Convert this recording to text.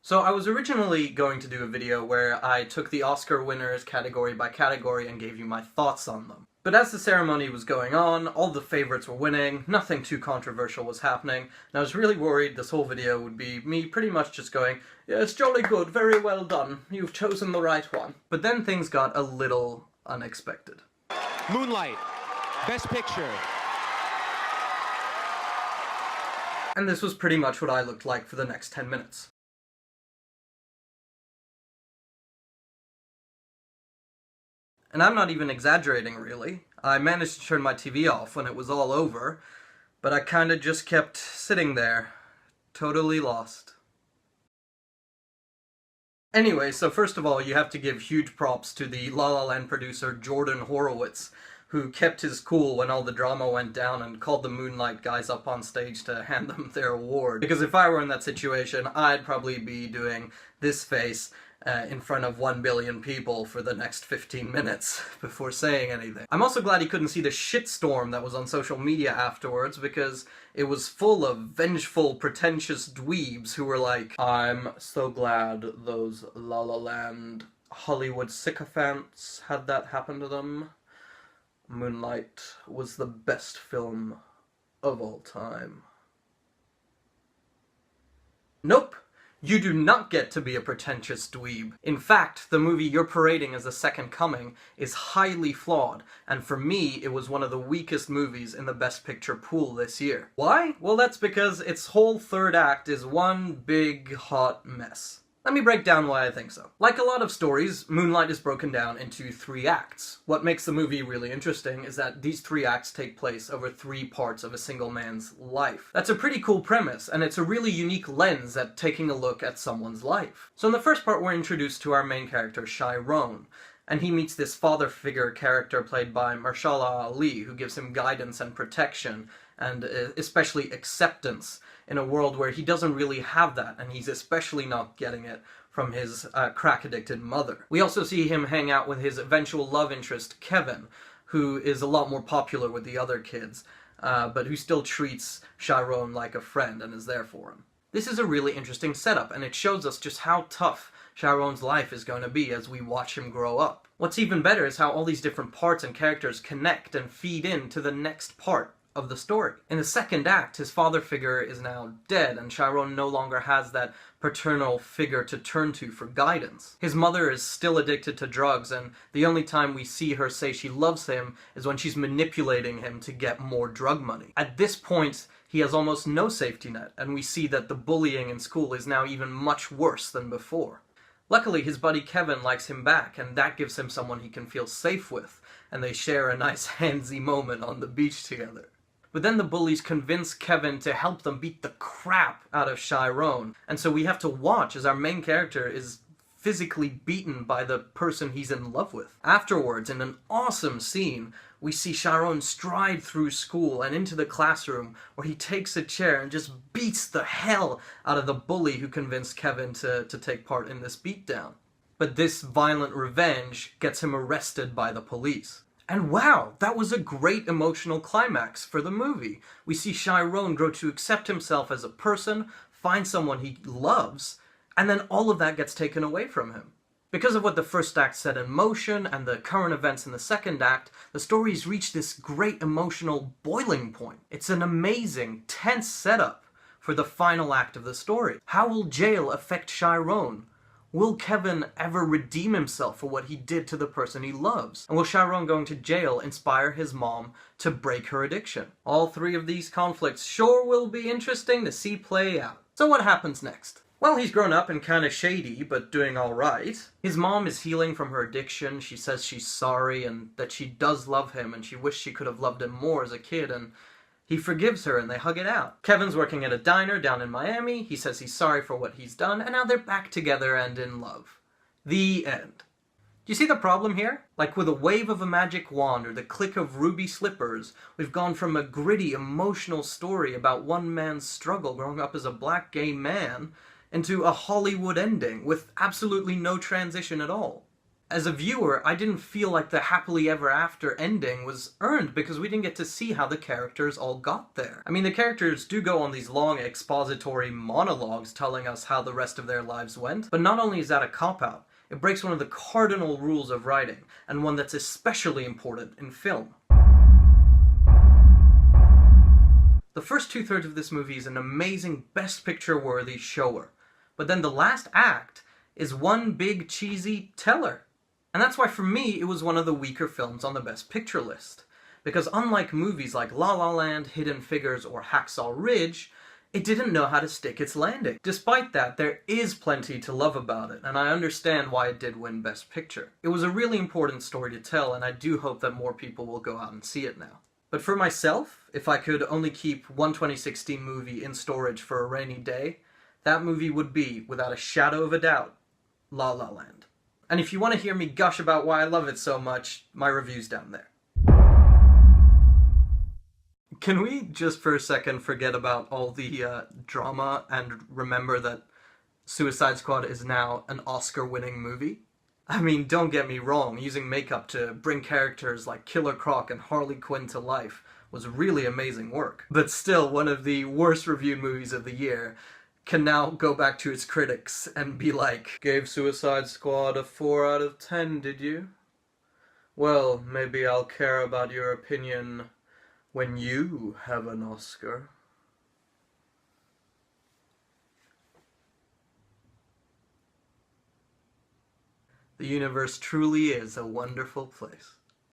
So I was originally going to do a video where I took the Oscar winners category by category and gave you my thoughts on them. But as the ceremony was going on, all the favorites were winning, nothing too controversial was happening, and I was really worried this whole video would be me pretty much just going, "Yeah, it's jolly good, very well done, you've chosen the right one." But then things got a little unexpected. Moonlight, Best Picture. And this was pretty much what I looked like for the next 10 minutes. And I'm not even exaggerating, really. I managed to turn my TV off when it was all over, but I kinda just kept sitting there, totally lost. Anyway, so first of all, you have to give huge props to the La La Land producer Jordan Horowitz, who kept his cool when all the drama went down and called the Moonlight guys up on stage to hand them their award. Because if I were in that situation, I'd probably be doing this face in front of 1 billion people for the next 15 minutes before saying anything. I'm also glad he couldn't see the shitstorm that was on social media afterwards, because it was full of vengeful, pretentious dweebs who were like, "I'm so glad those La La Land Hollywood sycophants had that happen to them. Moonlight was the best film of all time." Nope! You do not get to be a pretentious dweeb. In fact, the movie you're parading as the second coming is highly flawed, and for me, it was one of the weakest movies in the Best Picture pool this year. Why? Well, that's because its whole third act is one big, hot mess. Let me break down why I think so. Like a lot of stories, Moonlight is broken down into 3 acts. What makes the movie really interesting is that these 3 acts take place over 3 parts of a single man's life. That's a pretty cool premise, and it's a really unique lens at taking a look at someone's life. So in the first part, we're introduced to our main character, Chiron, and he meets this father figure character played by Mahershala Ali, who gives him guidance and protection, and especially acceptance, in a world where he doesn't really have that, and he's especially not getting it from his crack-addicted mother. We also see him hang out with his eventual love interest, Kevin, who is a lot more popular with the other kids, but who still treats Chiron like a friend and is there for him. This is a really interesting setup, and it shows us just how tough Chiron's life is going to be as we watch him grow up. What's even better is how all these different parts and characters connect and feed into the next part of the story. In the second act, his father figure is now dead, and Chiron no longer has that paternal figure to turn to for guidance. His mother is still addicted to drugs, and the only time we see her say she loves him is when she's manipulating him to get more drug money. At this point, he has almost no safety net, and we see that the bullying in school is now even much worse than before. Luckily, his buddy Kevin likes him back, and that gives him someone he can feel safe with, and they share a nice handsy moment on the beach together. But then the bullies convince Kevin to help them beat the crap out of Chiron, and so we have to watch as our main character is physically beaten by the person he's in love with. Afterwards, in an awesome scene, we see Chiron stride through school and into the classroom, where he takes a chair and just beats the hell out of the bully who convinced Kevin to take part in this beatdown. But this violent revenge gets him arrested by the police. And wow, that was a great emotional climax for the movie. We see Chiron grow to accept himself as a person, find someone he loves, and then all of that gets taken away from him. Because of what the first act set in motion and the current events in the second act, the story's reached this great emotional boiling point. It's an amazing, tense setup for the final act of the story. How will jail affect Chiron? Will Kevin ever redeem himself for what he did to the person he loves? And will Chiron going to jail inspire his mom to break her addiction? All 3 of these conflicts sure will be interesting to see play out. So what happens next? Well, he's grown up and kinda shady, but doing alright. His mom is healing from her addiction. She says she's sorry and that she does love him, and she wished she could have loved him more as a kid, and he forgives her and they hug it out. Kevin's working at a diner down in Miami. He says he's sorry for what he's done, and now they're back together and in love. The end. Do you see the problem here? Like with a wave of a magic wand or the click of ruby slippers, we've gone from a gritty, emotional story about one man's struggle growing up as a black gay man into a Hollywood ending with absolutely no transition at all. As a viewer, I didn't feel like the happily ever after ending was earned because we didn't get to see how the characters all got there. I mean, the characters do go on these long expository monologues telling us how the rest of their lives went, but not only is that a cop-out, it breaks one of the cardinal rules of writing, and one that's especially important in film. The first two-thirds of this movie is an amazing Best Picture-worthy shower, but then the last act is one big cheesy teller. And that's why for me it was one of the weaker films on the Best Picture list. Because unlike movies like La La Land, Hidden Figures, or Hacksaw Ridge, it didn't know how to stick its landing. Despite that, there is plenty to love about it, and I understand why it did win Best Picture. It was a really important story to tell, and I do hope that more people will go out and see it now. But for myself, if I could only keep one 2016 movie in storage for a rainy day, that movie would be, without a shadow of a doubt, La La Land. And if you want to hear me gush about why I love it so much, my review's down there. Can we just for a second forget about all the drama and remember that Suicide Squad is now an Oscar-winning movie? I mean, don't get me wrong, using makeup to bring characters like Killer Croc and Harley Quinn to life was really amazing work. But still, one of the worst reviewed movies of the year can now go back to its critics and be like, "Gave Suicide Squad a 4 out of 10, did you? Well, maybe I'll care about your opinion when you have an Oscar." The universe truly is a wonderful place.